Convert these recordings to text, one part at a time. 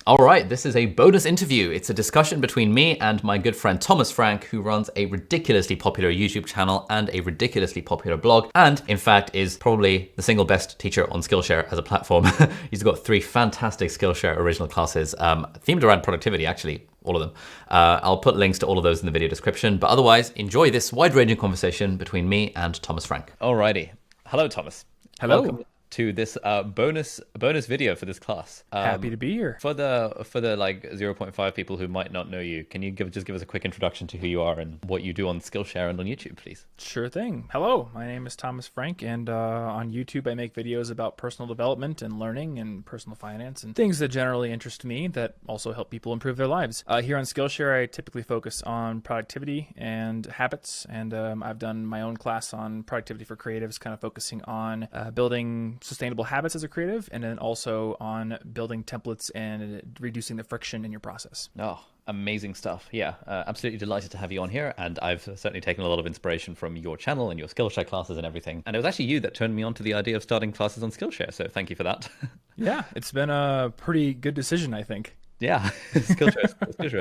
All right, this is a bonus interview. It's a discussion between me and my good friend Thomas Frank, who runs a ridiculously popular YouTube channel and a ridiculously popular blog, and in fact is probably the single best teacher on Skillshare as a platform. He's got 3 fantastic Skillshare original classes themed around productivity, actually. All of them. I'll put links to all of those in the video description, but otherwise enjoy this wide-ranging conversation between me and Thomas Frank. Alrighty. Hello, Thomas. Hello. Welcome to this bonus video for this class. Happy to be here. For the like 0.5 people who might not know you, can you just give us a quick introduction to who you are and what you do on Skillshare and on YouTube, please? Sure thing. Hello, my name is Thomas Frank, and on YouTube I make videos about personal development and learning and personal finance and things that generally interest me that also help people improve their lives. Here on Skillshare, I typically focus on productivity and habits, and I've done my own class on productivity for creatives, kind of focusing on building sustainable habits as a creative, and then also on building templates and reducing the friction in your process. Oh, amazing stuff. Yeah, absolutely delighted to have you on here. And I've certainly taken a lot of inspiration from your channel and your Skillshare classes and everything. And it was actually you that turned me on to the idea of starting classes on Skillshare. So thank you for that. Yeah, it's been a pretty good decision, I think. Yeah, Skillshare is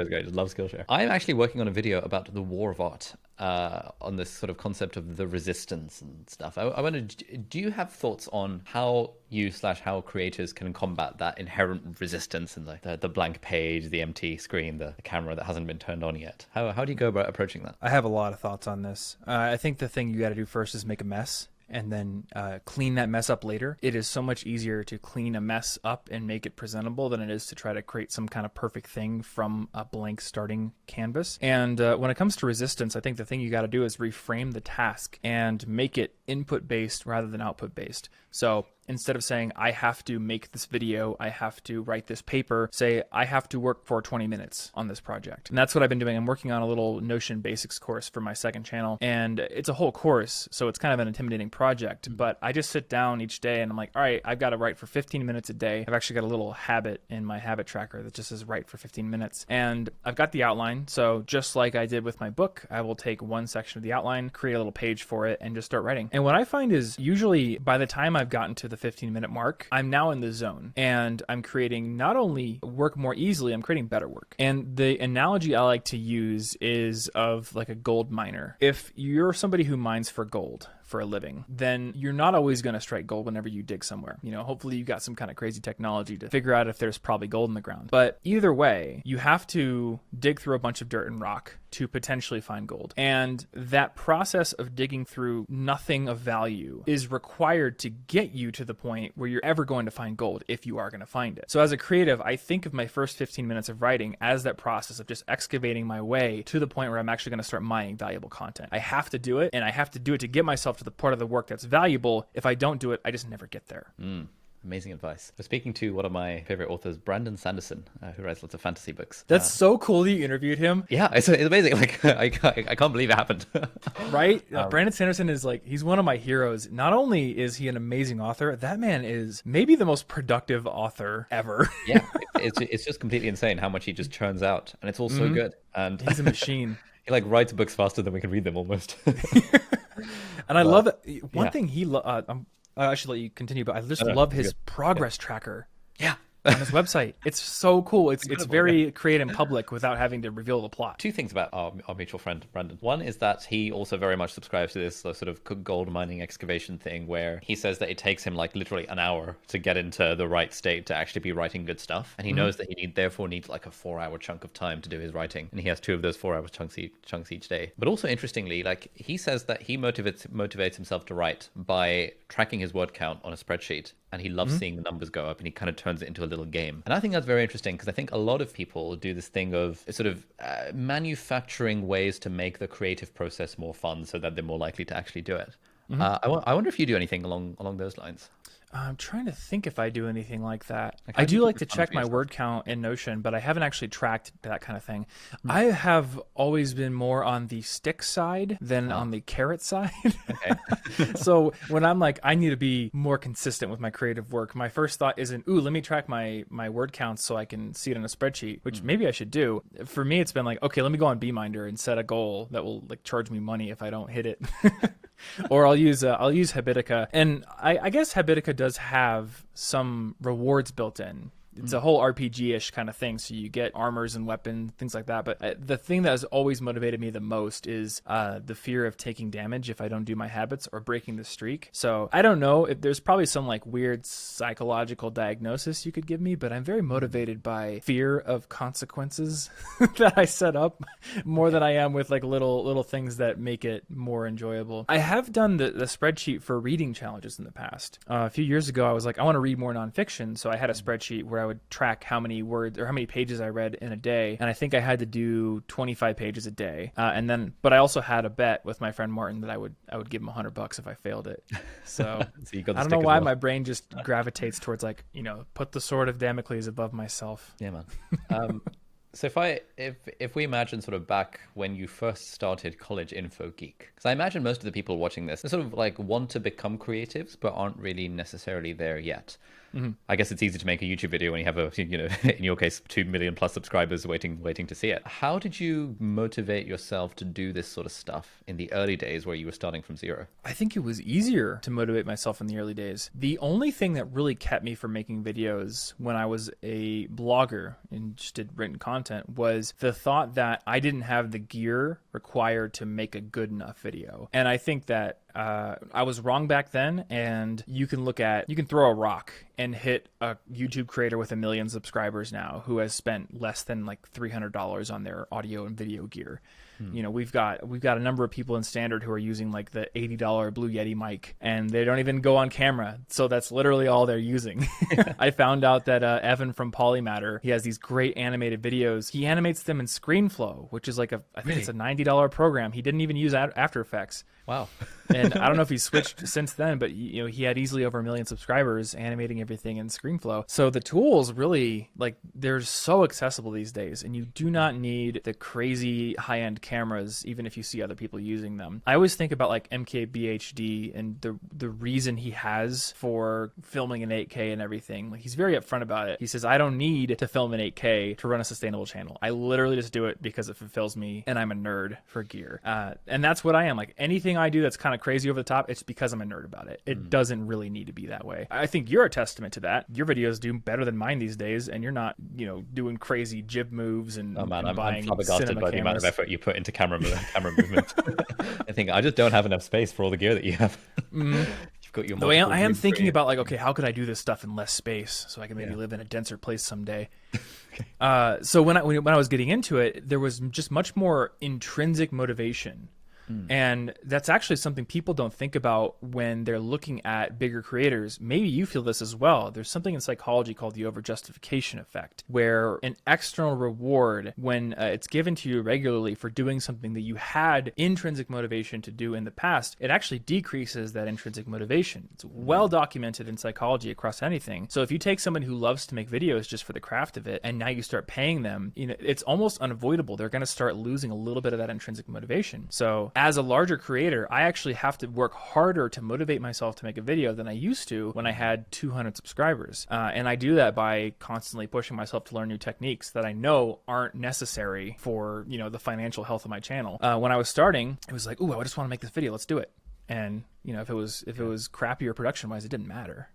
great. I just love Skillshare. I'm actually working on a video about the war of art, on this sort of concept of the resistance and stuff. I wonder, do you have thoughts on how how creators can combat that inherent resistance and the blank page, the empty screen, the camera that hasn't been turned on yet? How do you go about approaching that? I have a lot of thoughts on this. I think the thing you got to do first is make a mess, and then clean that mess up later. It is so much easier to clean a mess up and make it presentable than it is to try to create some kind of perfect thing from a blank starting canvas. And when it comes to resistance, I think the thing you got to do is reframe the task and make it input-based rather than output-based. So instead of saying, I have to make this video, I have to write this paper, say, I have to work for 20 minutes on this project. And that's what I've been doing. I'm working on a little Notion basics course for my second channel, and it's a whole course, so it's kind of an intimidating project, but I just sit down each day and I'm like, all right, I've got to write for 15 minutes a day. I've actually got a little habit in my habit tracker that just says write for 15 minutes. And I've got the outline, so just like I did with my book, I will take one section of the outline, create a little page for it, and just start writing. And what I find is usually by the time I've gotten to the 15-minute mark, I'm now in the zone, and I'm creating not only work more easily, I'm creating better work. And the analogy I like to use is of like a gold miner. If you're somebody who mines for gold for a living, then you're not always going to strike gold whenever you dig somewhere. You know, hopefully you got some kind of crazy technology to figure out if there's probably gold in the ground. But either way, you have to dig through a bunch of dirt and rock to potentially find gold. And that process of digging through nothing of value is required to get you to the point where you're ever going to find gold if you are going to find it. So as a creative, I think of my first 15 minutes of writing as that process of just excavating my way to the point where I'm actually going to start mining valuable content. I have to do it, and I have to do it to get myself to the part of the work that's valuable. If I don't do it, I just never get there. Amazing advice. We're speaking to one of my favorite authors, Brandon Sanderson, who writes lots of fantasy books. That's so cool that you interviewed him. Yeah, it's amazing. Like I can't believe it happened. Right? Brandon Sanderson is like, he's one of my heroes. Not only is he an amazing author, that man is maybe the most productive author ever. Yeah, it's just completely insane how much he just churns out, and it's all so good. And He's a machine. He like writes books faster than we can read them almost. And I love it. One thing I should let you continue, but I just love his progress tracker. Yeah. On his website. It's so cool. It's very create in public without having to reveal the plot. 2 things about our mutual friend, Brandon. One is that he also very much subscribes to this sort of gold mining excavation thing where he says that it takes him like literally an hour to get into the right state to actually be writing good stuff. And he knows that he therefore needs like a 4-hour chunk of time to do his writing. And he has 2 of those 4-hour chunks each day. But also interestingly, like he says that he motivates himself to write by tracking his word count on a spreadsheet. And he loves seeing the numbers go up, and he kind of turns it into a little game. And I think that's very interesting because I think a lot of people do this thing of sort of manufacturing ways to make the creative process more fun so that they're more likely to actually do it. I wonder if you do anything along those lines. I'm trying to think if I do anything like that. I do like to check my word count in Notion, but I haven't actually tracked that kind of thing. I have always been more on the stick side than on the carrot side. Okay. So when I'm like, I need to be more consistent with my creative work, my first thought isn't, ooh, let me track my word counts so I can see it in a spreadsheet, which maybe I should do. For me, it's been like, okay, let me go on Beeminder and set a goal that will like charge me money if I don't hit it. Or I'll use Habitica, and I guess Habitica does have some rewards built in. it's a whole RPG-ish kind of thing. So you get armors and weapons, things like that. But the thing that has always motivated me the most is the fear of taking damage if I don't do my habits or breaking the streak. So I don't know if there's probably some like weird psychological diagnosis you could give me, but I'm very motivated by fear of consequences that I set up more than I am with like little things that make it more enjoyable. I have done the spreadsheet for reading challenges in the past. A few years ago, I was like, I want to read more nonfiction. So I had a spreadsheet where I would track how many words or how many pages I read in a day. And I think I had to do 25 pages a day. But I also had a bet with my friend Martin that I would give him $100 if I failed it. So, So you got the I don't stick know as why well. my brain just gravitates towards like, put the sword of Damocles above myself. Yeah, man. So if we imagine sort of back when you first started College Info Geek, because I imagine most of the people watching this, they sort of like want to become creatives, but aren't really necessarily there yet. I guess it's easy to make a YouTube video when you have in your case, 2 million plus subscribers waiting to see it. How did you motivate yourself to do this sort of stuff in the early days where you were starting from zero? I think it was easier to motivate myself in the early days. The only thing that really kept me from making videos when I was a blogger and just did written content was the thought that I didn't have the gear required to make a good enough video. And I think that I was wrong back then, and you can throw a rock and hit a YouTube creator with 1 million subscribers now who has spent less than like $300 on their audio and video gear. We've got a number of people in Standard who are using like the $80 Blue Yeti mic, and they don't even go on camera. So that's literally all they're using. I found out that Evan from Polymatter, he has these great animated videos. He animates them in ScreenFlow, which is like I think it's a $90 program. He didn't even use After Effects. Wow. And I don't know if he's switched since then, but he had easily over 1 million subscribers animating everything in ScreenFlow. So the tools really, like, they're so accessible these days, and you do not need the crazy high-end cameras, even if you see other people using them. I always think about like MKBHD and the reason he has for filming in 8K and everything. Like, he's very upfront about it. He says, I don't need to film in 8K to run a sustainable channel. I literally just do it because it fulfills me, and I'm a nerd for gear. And that's what I am. Like, anything I do that's kind of crazy over the top, it's because I'm a nerd about it. It doesn't really need to be that way. I think you're a testament to that. Your videos do better than mine these days, and you're not, doing crazy jib moves and, Oh man, and I'm buying flabbergasted cinema by the amount of cameras. effort you put into camera movement. I think I just don't have enough space for all the gear that you have. You've got your Though I am green thinking screen. about like, okay, how could I do this stuff in less space so I can maybe live in a denser place someday? So when I was getting into it, there was just much more intrinsic motivation. And that's actually something people don't think about when they're looking at bigger creators. Maybe you feel this as well. There's something in psychology called the overjustification effect, where an external reward, when it's given to you regularly for doing something that you had intrinsic motivation to do in the past, it actually decreases that intrinsic motivation. It's well documented in psychology across anything. So if you take someone who loves to make videos just for the craft of it, and now you start paying them, it's almost unavoidable. They're going to start losing a little bit of that intrinsic motivation. So as a larger creator, I actually have to work harder to motivate myself to make a video than I used to when I had 200 subscribers. And I do that by constantly pushing myself to learn new techniques that I know aren't necessary for, the financial health of my channel. When I was starting, it was like, ooh, I just want to make this video. Let's do it. And, if it was crappier production-wise, it didn't matter.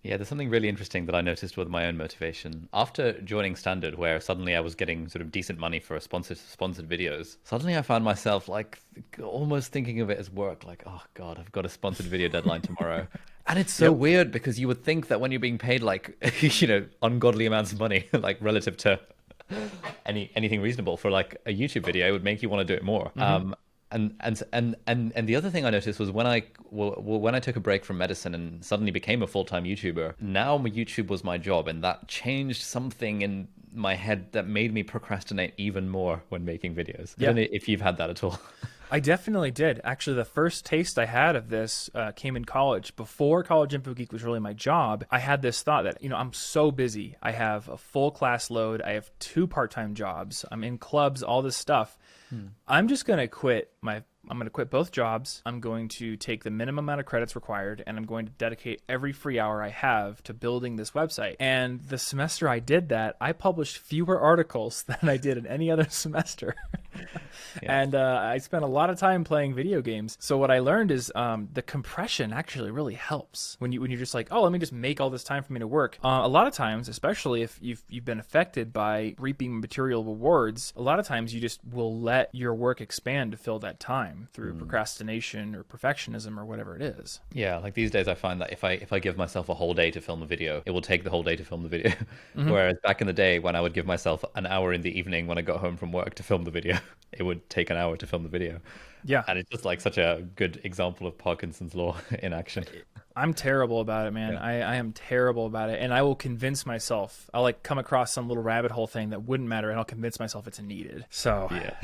Yeah, there's something really interesting that I noticed with my own motivation. After joining Standard, where suddenly I was getting sort of decent money for sponsored videos, suddenly I found myself like almost thinking of it as work. Like, oh God, I've got a sponsored video deadline tomorrow. And it's so weird because you would think that when you're being paid like, ungodly amounts of money, like relative to anything reasonable for like a YouTube video, it would make you want to do it more. And the other thing I noticed was when I took a break from medicine and suddenly became a full-time YouTuber, now YouTube was my job, and that changed something in my head that made me procrastinate even more when making videos. I don't know if you've had that at all. I definitely did. Actually, the first taste I had of this came in college. Before College Info Geek was really my job, I had this thought that, I'm so busy. I have a full class load. I have 2 part-time jobs. I'm in clubs, all this stuff. I'm just going to quit I'm going to quit both jobs. I'm going to take the minimum amount of credits required, and I'm going to dedicate every free hour I have to building this website. And the semester I did that, I published fewer articles than I did in any other semester. Yeah. And I spent a lot of time playing video games. So what I learned is the compression actually really helps when you're just like, oh, let me just make all this time for me to work. A lot of times, especially if you've been affected by reaping material rewards, a lot of times you just will let your work expand to fill that time through procrastination or perfectionism or whatever it is. Yeah, like these days I find that if I give myself a whole day to film a video, it will take the whole day to film the video. Whereas back in the day when I would give myself an hour in the evening when I got home from work to film the video, it would take an hour to film the video. Yeah. And it's just like such a good example of Parkinson's law in action. I'm terrible about it, man. Yeah. I am terrible about it. And I will convince myself, I'll like come across some little rabbit hole thing that wouldn't matter and I'll convince myself it's needed. So, Yeah.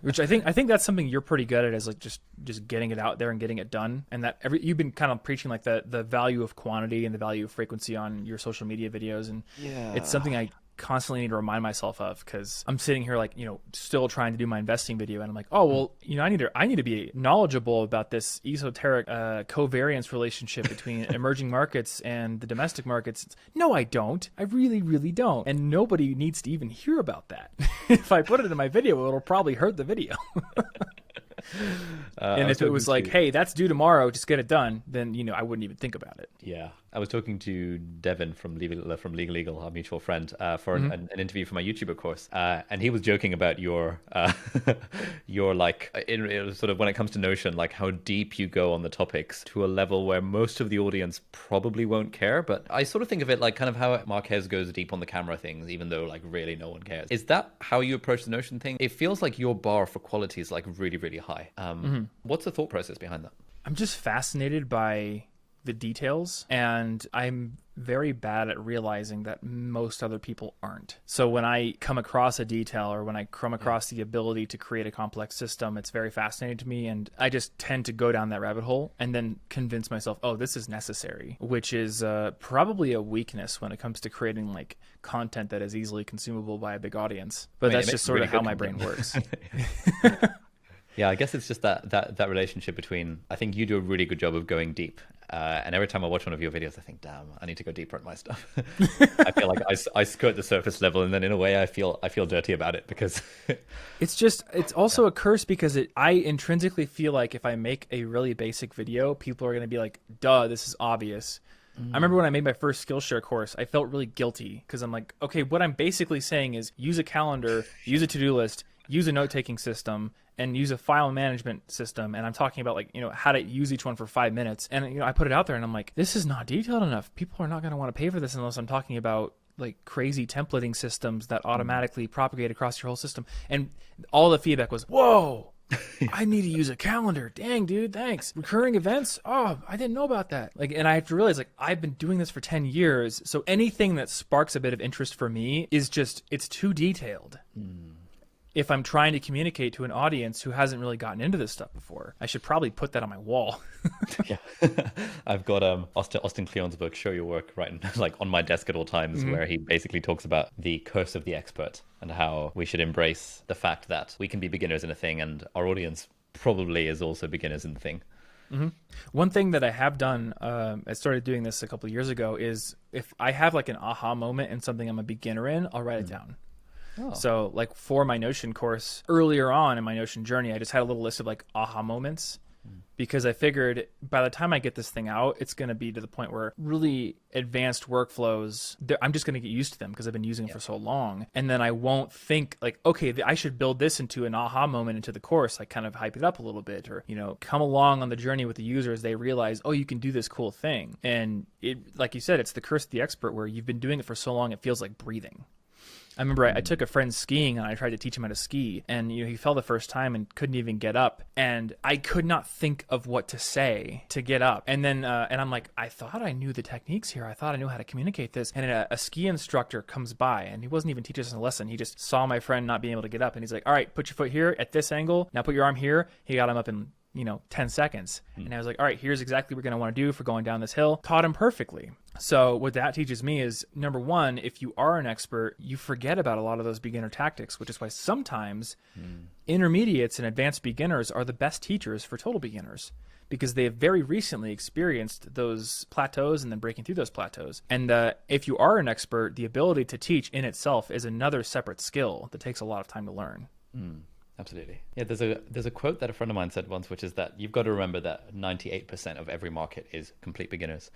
which I think that's something you're pretty good at, is like just getting it out there and getting it done. And that you've been kind of preaching like the value of quantity and the value of frequency on your social media videos. And it's something I constantly need to remind myself of, because I'm sitting here like, still trying to do my investing video, and I'm like, oh well, I need to be knowledgeable about this esoteric covariance relationship between emerging markets and the domestic markets. No, I don't. I really, really don't. And nobody needs to even hear about that. If I put it in my video, it'll probably hurt the video. And if it was like, hey, that's due tomorrow, just get it done, then I wouldn't even think about it. Yeah, I was talking to Devin from Legal Eagle, our mutual friend, for an interview for my YouTuber course, and he was joking about your like in sort of when it comes to Notion, like how deep you go on the topics to a level where most of the audience probably won't care. But I sort of think of it like kind of how Marquez goes deep on the camera things, even though like really no one cares. Is that how you approach the Notion thing? It feels like your bar for quality is like really, really high. What's the thought process behind that? I'm just fascinated by the details, and I'm very bad at realizing that most other people aren't. So when I come across a detail, or when I come across the ability to create a complex system, it's very fascinating to me, and I just tend to go down that rabbit hole and then convince myself, oh, this is necessary, which is probably a weakness when it comes to creating like content that is easily consumable by a big audience. But that's just sort of how my brain works. Yeah, I guess it's just that relationship between, I think you do a really good job of going deep. And every time I watch one of your videos, I think, damn, I need to go deeper at my stuff. I feel like I skirt the surface level, and then in a way I feel dirty about it, because it's also a curse, because I intrinsically feel like if I make a really basic video, people are going to be like, duh, this is obvious. I remember when I made my first Skillshare course, I felt really guilty, because I'm like, okay, what I'm basically saying is use a calendar, use a to-do list, use a note-taking system, and use a file management system. And I'm talking about like, how to use each one for 5 minutes. And, I put it out there and I'm like, this is not detailed enough. People are not going to want to pay for this unless I'm talking about like crazy templating systems that automatically propagate across your whole system. And all the feedback was, whoa, I need to use a calendar. Dang, dude, thanks. Recurring events? Oh, I didn't know about that. Like, and I have to realize, like, I've been doing this for 10 years. So anything that sparks a bit of interest for me is just, it's too detailed. If I'm trying to communicate to an audience who hasn't really gotten into this stuff before, I should probably put that on my wall. Yeah. I've got Austin Kleon's book, Show Your Work, right like on my desk at all times, where he basically talks about the curse of the expert and how we should embrace the fact that we can be beginners in a thing, and our audience probably is also beginners in the thing. One thing that I have done, I started doing this a couple of years ago, is if I have like an aha moment in something I'm a beginner in, I'll write it down. Oh. So like for my Notion course, earlier on in my Notion journey, I just had a little list of like aha moments, because I figured by the time I get this thing out, it's going to be to the point where really advanced workflows, I'm just going to get used to them because I've been using it for so long. And then I won't think like, okay, I should build this into an aha moment into the course, like kind of hype it up a little bit, or, come along on the journey with the user as they realize, oh, you can do this cool thing. And it, like you said, it's the curse of the expert, where you've been doing it for so long, it feels like breathing. I remember I took a friend skiing and I tried to teach him how to ski, and he fell the first time and couldn't even get up, and I could not think of what to say to get up. And then and I'm like, I thought I knew the techniques here. I thought I knew how to communicate this. And a ski instructor comes by, and he wasn't even teaching us a lesson. He just saw my friend not being able to get up, and he's like, all right, put your foot here at this angle. Now put your arm here. He got him up in 10 seconds. And I was like, all right, here's exactly what we're going to want to do for going down this hill. Taught him perfectly. So what that teaches me is, number one, if you are an expert, you forget about a lot of those beginner tactics, which is why sometimes intermediates and advanced beginners are the best teachers for total beginners, because they have very recently experienced those plateaus and then breaking through those plateaus. And if you are an expert, the ability to teach in itself is another separate skill that takes a lot of time to learn. Absolutely. Yeah, there's a quote that a friend of mine said once, which is that you've got to remember that 98% of every market is complete beginners.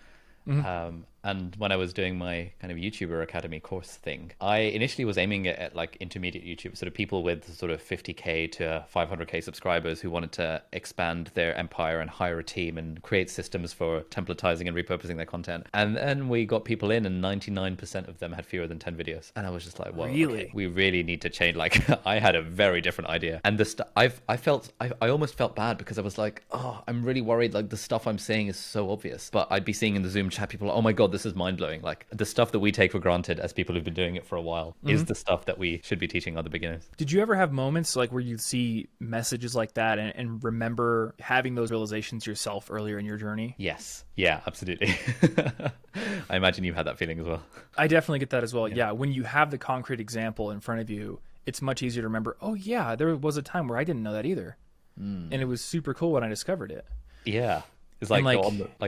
And when I was doing my kind of YouTuber Academy course thing, I initially was aiming it at like intermediate YouTube, sort of people with sort of 50K to 500K subscribers who wanted to expand their empire and hire a team and create systems for templatizing and repurposing their content. And then we got people in, and 99% of them had fewer than 10 videos. And I was just like, well, Really? okay, we really need to change. Like, I had a very different idea. And I almost felt bad because I was like, oh, I'm really worried. Like, the stuff I'm saying is so obvious. But I'd be seeing in the Zoom chat people like, oh my God, this is mind blowing. Like, the stuff that we take for granted as people who've been doing it for a while is the stuff that we should be teaching other beginners. Did you ever have moments like where you see messages like that and remember having those realizations yourself earlier in your journey? Yes. Yeah, absolutely. I imagine you've had that feeling as well. I definitely get that as well. Yeah. When you have the concrete example in front of you, it's much easier to remember, oh yeah, there was a time where I didn't know that either. And it was super cool when I discovered it. Yeah. It's like, like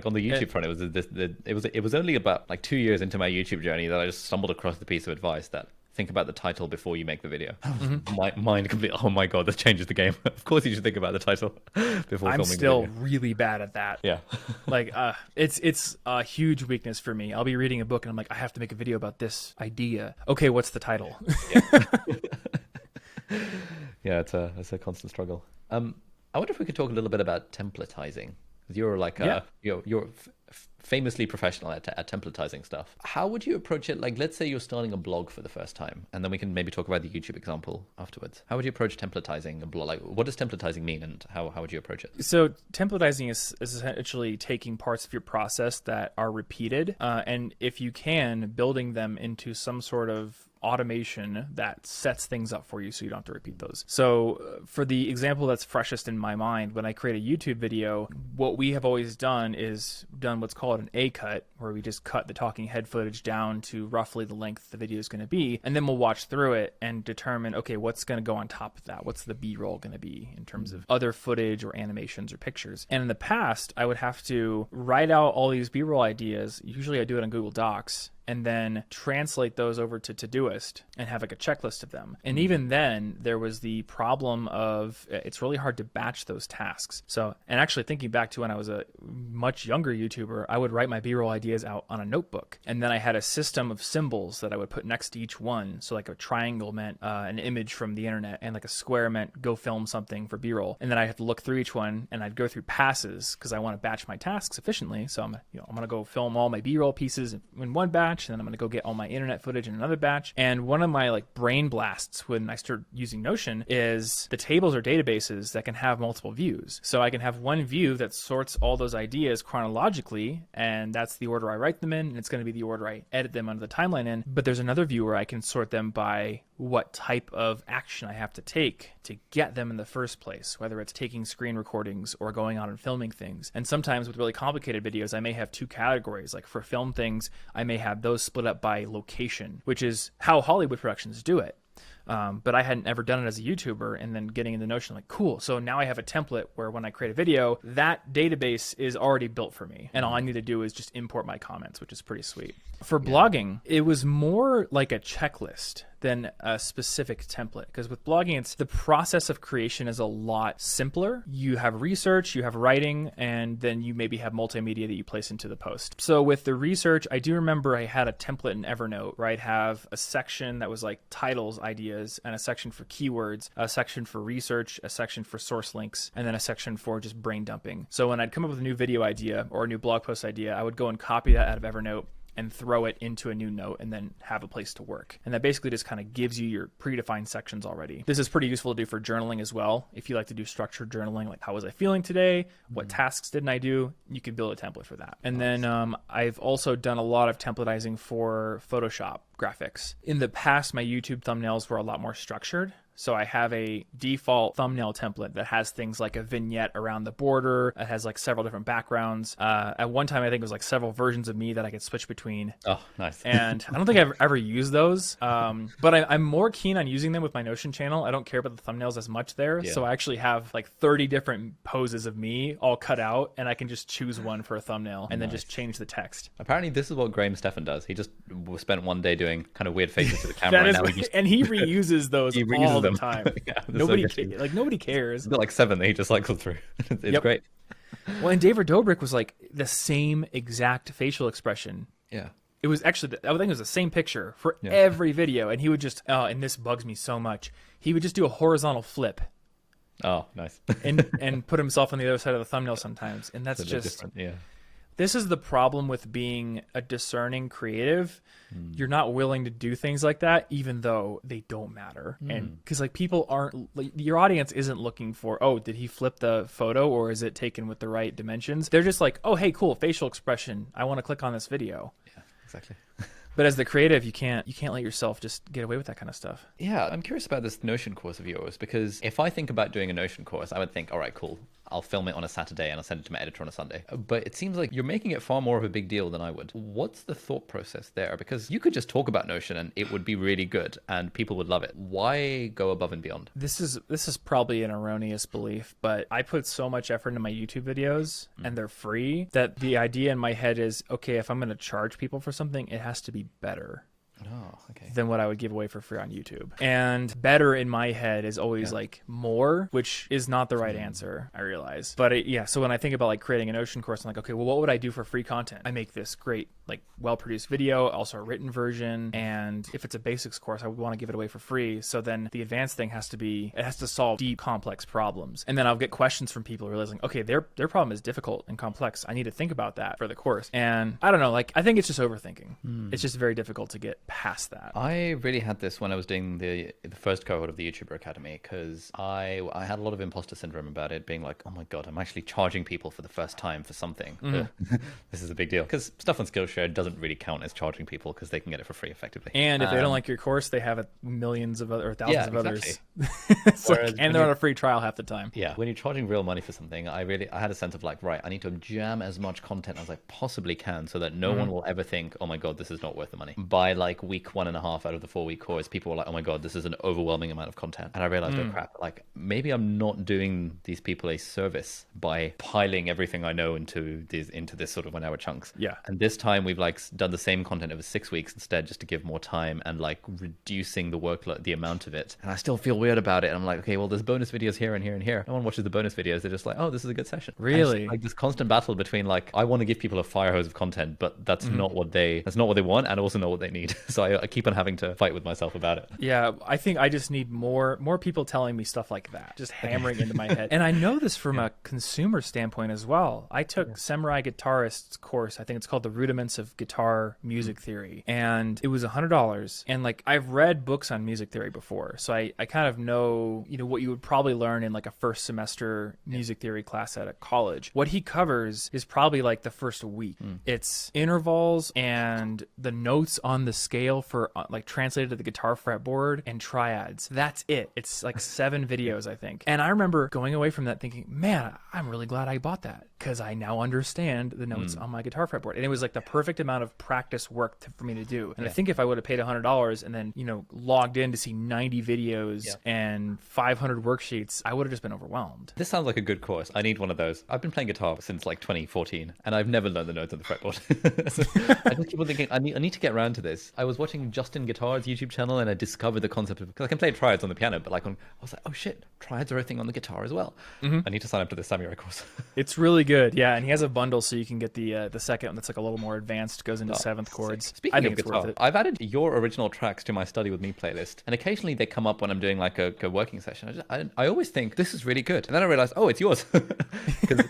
on the YouTube front, it was only about like 2 years into my YouTube journey that I just stumbled across the piece of advice that think about the title before you make the video. My mind complete. Oh my God, this changes the game. Of course, you should think about the title before filming. I'm still the video. really bad at that. Yeah. Like, it's a huge weakness for me. I'll be reading a book and I'm like, I have to make a video about this idea. Okay, what's the title? Yeah, it's a constant struggle. I wonder if we could talk a little bit about templatizing. You're like you're famously professional at templatizing stuff. How would you approach it? Like, let's say you're starting a blog for the first time, and then we can maybe talk about the YouTube example afterwards. How would you approach templatizing a blog? Like, what does templatizing mean, and how would you approach it? So templatizing is essentially taking parts of your process that are repeated, and if you can, building them into some sort of automation that sets things up for you so you don't have to repeat those. So for the example that's freshest in my mind, when I create a YouTube video, what we have always done is done what's called an A cut, where we just cut the talking head footage down to roughly the length the video is going to be, and then we'll watch through it and determine, okay, what's going to go on top of that? What's the B-roll going to be in terms of other footage or animations or pictures? And in the past, I would have to write out all these B-roll ideas. Usually I do it on Google Docs, and then translate those over to Todoist and have like a checklist of them. And even then, there was the problem of it's really hard to batch those tasks. So, and actually thinking back to when I was a much younger YouTuber, I would write my B-roll ideas out on a notebook. And then I had a system of symbols that I would put next to each one. So like a triangle meant an image from the internet, and like a square meant go film something for B-roll. And then I had to look through each one, and I'd go through passes because I want to batch my tasks efficiently. So I'm going to go film all my B-roll pieces in one batch, and then I'm going to go get all my internet footage in another batch. And one of my like brain blasts when I started using Notion is the tables or databases that can have multiple views. So I can have one view that sorts all those ideas chronologically, and that's the order I write them in, and it's going to be the order I edit them under the timeline in. But there's another view where I can sort them by what type of action I have to take to get them in the first place, whether it's taking screen recordings or going out and filming things. And sometimes with really complicated videos, I may have two categories. Like for film things, I may have those split up by location, which is how Hollywood productions do it. But I hadn't ever done it as a YouTuber, and then getting into Notion, like, cool. So now I have a template where when I create a video, that database is already built for me. And all I need to do is just import my comments, which is pretty sweet. For blogging, it was more like a checklist than a specific template. Because with blogging, it's the process of creation is a lot simpler. You have research, you have writing, and then you maybe have multimedia that you place into the post. So with the research, I do remember I had a template in Evernote where I'd have a section that was like titles, ideas, and a section for keywords, a section for research, a section for source links, and then a section for just brain dumping. So when I'd come up with a new video idea or a new blog post idea, I would go and copy that out of Evernote and throw it into a new note and then have a place to work. And that basically just kind of gives you your predefined sections already. This is pretty useful to do for journaling as well. If you like to do structured journaling, like how was I feeling today? What tasks didn't I do? You can build a template for that. And then I've also done a lot of templatizing for Photoshop graphics. In the past, my YouTube thumbnails were a lot more structured. So I have a default thumbnail template that has things like a vignette around the border. It has like several different backgrounds. At one time, I think it was like several versions of me that I could switch between. Oh, nice. And I don't think I've ever used those. But I'm more keen on using them with my Notion channel. I don't care about the thumbnails as much there. Yeah. So I actually have like 30 different poses of me all cut out, and I can just choose one for a thumbnail and then just change the text. Apparently, this is what Graham Stephan does. He just spent one day doing kind of weird faces to the camera. And he reuses those all the them. time. Yeah, they're so Nobody good. like nobody cares. He's got like 7 that he just cycles through. It's Yep. great. Well, and David Dobrik was like the same exact facial expression. Yeah. It was actually, I think it was the same picture for Yeah. every video. And he would just, and this bugs me so much. He would just do a horizontal flip Oh, nice. and put himself on the other side of the thumbnail sometimes. And that's So they're just, different. Yeah. this is the problem with being a discerning creative. You're not willing to do things like that, even though they don't matter. And because like people aren't, like, your audience isn't looking for, oh, did he flip the photo or is it taken with the right dimensions? They're just like, oh, hey, cool, facial expression. I want to click on this video. Yeah, exactly. But as the creative, you can't let yourself just get away with that kind of stuff. Yeah, I'm curious about this Notion course of yours, because if I think about doing a Notion course, I would think, all right, cool, I'll film it on a Saturday and I'll send it to my editor on a Sunday. But it seems like you're making it far more of a big deal than I would. What's the thought process there? Because you could just talk about Notion and it would be really good and people would love it. Why go above and beyond? This is probably an erroneous belief, but I put so much effort into my YouTube videos and they're free that the idea in my head is, okay, if I'm going to charge people for something, it has to be better Oh, okay. than what I would give away for free on YouTube. And better in my head is always like more, which is not the right answer, I realize. But yeah, so when I think about like creating a Notion course, I'm like, okay, well, what would I do for free content? I make this great, like well-produced video, also a written version. And if it's a basics course, I would want to give it away for free. So then the advanced thing has to be, it has to solve deep, complex problems. And then I'll get questions from people realizing, okay, their problem is difficult and complex. I need to think about that for the course. And I don't know, like, I think it's just overthinking. It's just very difficult to get past that. I really had this when I was doing the first cohort of the YouTuber Academy, because I had a lot of imposter syndrome about it, being like, oh my god, I'm actually charging people for the first time for something. This is a big deal, because stuff on Skillshare doesn't really count as charging people because they can get it for free effectively. And if they don't like your course, they have millions of other or thousands of others. It's Whereas like, and they're on a free trial half the time. Yeah, when you're charging real money for something, I had a sense of like, right, I need to jam as much content as I possibly can so that no one will ever think, oh my god, this is not worth the money. By like week 1.5 out of the 4-week course, people were like, oh my god, this is an overwhelming amount of content. And I realized, oh crap, like maybe I'm not doing these people a service by piling everything I know into this sort of 1 hour chunks. Yeah. And this time we've like done the same content over 6 weeks instead, just to give more time and like reducing the workload, the amount of it. And I still feel weird about it. And I'm like, okay, well, there's bonus videos here and here and here. No one watches the bonus videos. They're just like, oh, this is a good session. Really? Like this constant battle between like, I want to give people a fire hose of content, but that's not what they want, and also not what they need. So I keep on having to fight with myself about it. Yeah, I think I just need more people telling me stuff like that, just hammering into my head. And I know this from a consumer standpoint as well. I took Samurai Guitarist's course. I think it's called The Rudiments of Guitar Music Theory. And it was $100. And like, I've read books on music theory before. So I kind of know, what you would probably learn in like a first semester music theory class at a college. What he covers is probably like the first week. It's intervals and the notes on the scale for like translated to the guitar fretboard and triads. That's it. It's like 7 videos, I think. And I remember going away from that thinking, man, I'm really glad I bought that because I now understand the notes on my guitar fretboard. And it was like the perfect amount of practice work for me to do. And I think if I would have paid $100 and then, logged in to see 90 videos and 500 worksheets, I would have just been overwhelmed. This sounds like a good course. I need one of those. I've been playing guitar since like 2014, and I've never learned the notes on the fretboard. So I just keep on thinking, I need to get around to this. I was watching Justin Guitar's YouTube channel, and I discovered the concept of, because I can play triads on the piano, but like I was like, oh shit, triads are a thing on the guitar as well. I need to sign up to this Samurai course. It's really good, yeah. And he has a bundle, so you can get the second one that's like a little more advanced, goes into 7th chords. Speaking I think of it's guitar, worth it. I've added your original tracks to my Study With Me playlist, and occasionally they come up when I'm doing like a working session. I always think this is really good, and then I realize, oh, it's yours, because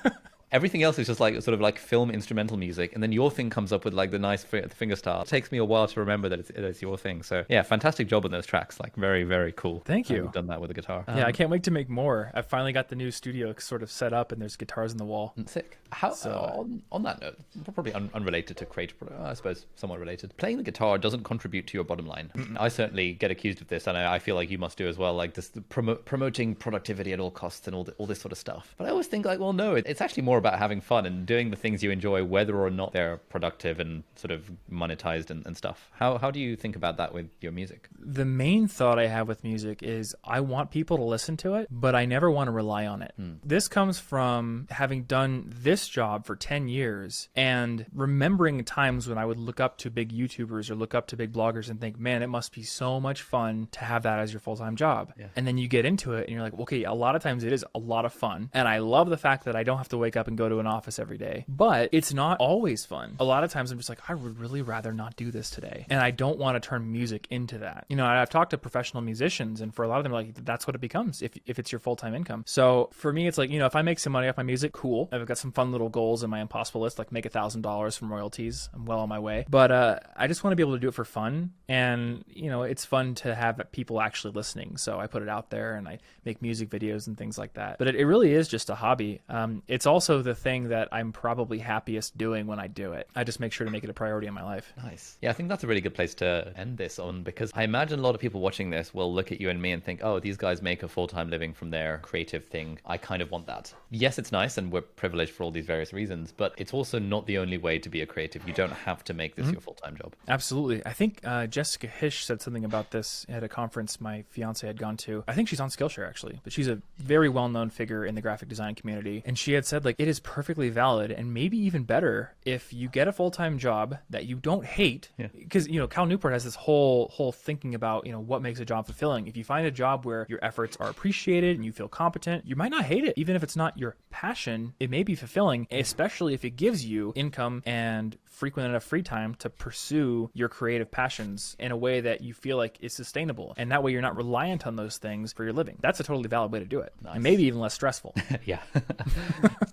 everything else is just like sort of like film instrumental music, and then your thing comes up with like the nice finger style. It takes me a while to remember that it's your thing. So yeah, fantastic job on those tracks. Like very, very cool. Thank you. You've done that with the guitar. Yeah, I can't wait to make more. I've finally got the new studio sort of set up, and there's guitars on the wall. Sick. On that note, probably unrelated to creative, I suppose somewhat related. Playing the guitar doesn't contribute to your bottom line. I certainly get accused of this, and I feel like you must do as well. Like this promoting productivity at all costs and all this sort of stuff. But I always think like, well, no, it's actually more about having fun and doing the things you enjoy, whether or not they're productive and sort of monetized and stuff. How do you think about that with your music? The main thought I have with music is I want people to listen to it, but I never want to rely on it. This comes from having done this job for 10 years and remembering times when I would look up to big YouTubers or look up to big bloggers and think, man, it must be so much fun to have that as your full-time job. Yeah. And then you get into it and you're like, okay, a lot of times it is a lot of fun. And I love the fact that I don't have to wake up and go to an office every day, but it's not always fun. A lot of times I'm just like, I would really rather not do this today. And I don't want to turn music into that. You know, I've talked to professional musicians, and for a lot of them, like, that's what it becomes if it's your full-time income. So for me, it's like, you know, if I make some money off my music, cool. I've got some fun little goals in my impossible list, like make $1,000 from royalties. I'm well on my way. But I just want to be able to do it for fun. And, you know, it's fun to have people actually listening. So I put it out there and I make music videos and things like that. But it really is just a hobby. It's also the thing that I'm probably happiest doing when I do it. I just make sure to make it a priority in my life. Nice. Yeah, I think that's a really good place to end this on, because I imagine a lot of people watching this will look at you and me and think, oh, these guys make a full-time living from their creative thing. I kind of want that. Yes, it's nice and we're privileged for all these various reasons, but it's also not the only way to be a creative. You don't have to make this your full-time job. Absolutely. I think Jessica Hish said something about this at a conference my fiance had gone to. I think she's on Skillshare actually, but she's a very well-known figure in the graphic design community. And she had said, like, it is perfectly valid and maybe even better if you get a full-time job that you don't hate. Because, you know, Cal Newport has this whole thinking about, you know, what makes a job fulfilling. If you find a job where your efforts are appreciated and you feel competent, you might not hate it. Even if it's not your passion, it may be fulfilling, especially if it gives you income and frequent enough free time to pursue your creative passions in a way that you feel like is sustainable. And that way you're not reliant on those things for your living. That's a totally valid way to do it. Nice. And maybe even less stressful. Yeah.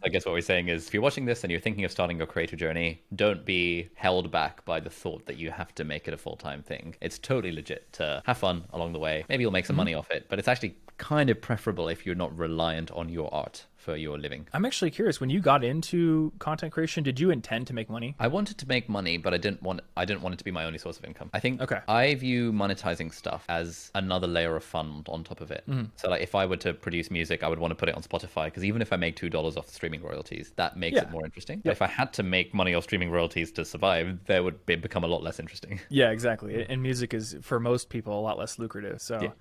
I guess what we're saying is, if you're watching this and you're thinking of starting your creative journey, don't be held back by the thought that you have to make it a full-time thing. It's totally legit to have fun along the way. Maybe you'll make some money off it, but it's actually kind of preferable if you're not reliant on your art for your living. I'm actually curious, when you got into content creation, did you intend to make money? I wanted to make money, but I didn't want it to be my only source of income. I think Okay. I view monetizing stuff as another layer of fun on top of it. So like if I were to produce music, I would want to put it on Spotify, because even if I make $2 off streaming royalties, that makes it more interesting. But if I had to make money off streaming royalties to survive, that would become a lot less interesting. Yeah, exactly. And music is, for most people, a lot less lucrative. So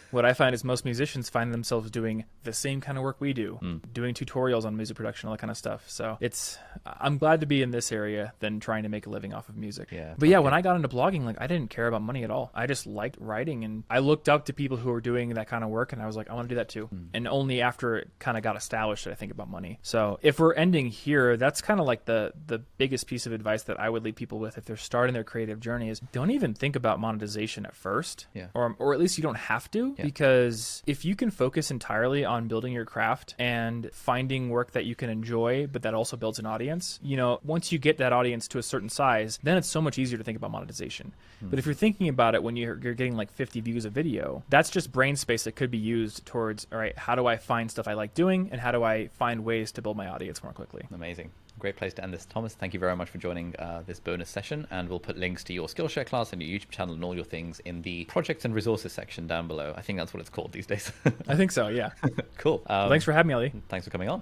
what I find is most musicians find themselves doing the same kind of work we do, doing tutorials on music production, all that kind of stuff. So I'm glad to be in this area than trying to make a living off of music. Yeah. But yeah, when I got into blogging, like, I didn't care about money at all. I just liked writing, and I looked up to people who were doing that kind of work, and I was like, I want to do that too. And only after it kind of got established did I think about money. So if we're ending here, that's kind of like the biggest piece of advice that I would leave people with if they're starting their creative journey is, don't even think about monetization at first. Yeah. Or at least you don't have to, because if you can focus entirely on building your craft and finding work that you can enjoy, but that also builds an audience, you know, once you get that audience to a certain size, then it's so much easier to think about monetization. But if you're thinking about it when you're getting like 50 views a video, that's just brain space that could be used towards, all right, how do I find stuff I like doing, and how do I find ways to build my audience more quickly? Amazing. Great place to end this. Thomas, thank you very much for joining this bonus session, and we'll put links to your Skillshare class and your YouTube channel and all your things in the projects and resources section down below. I think that's what it's called these days. I think so, yeah. Cool. Thanks for having me, Ali. Thanks for coming on.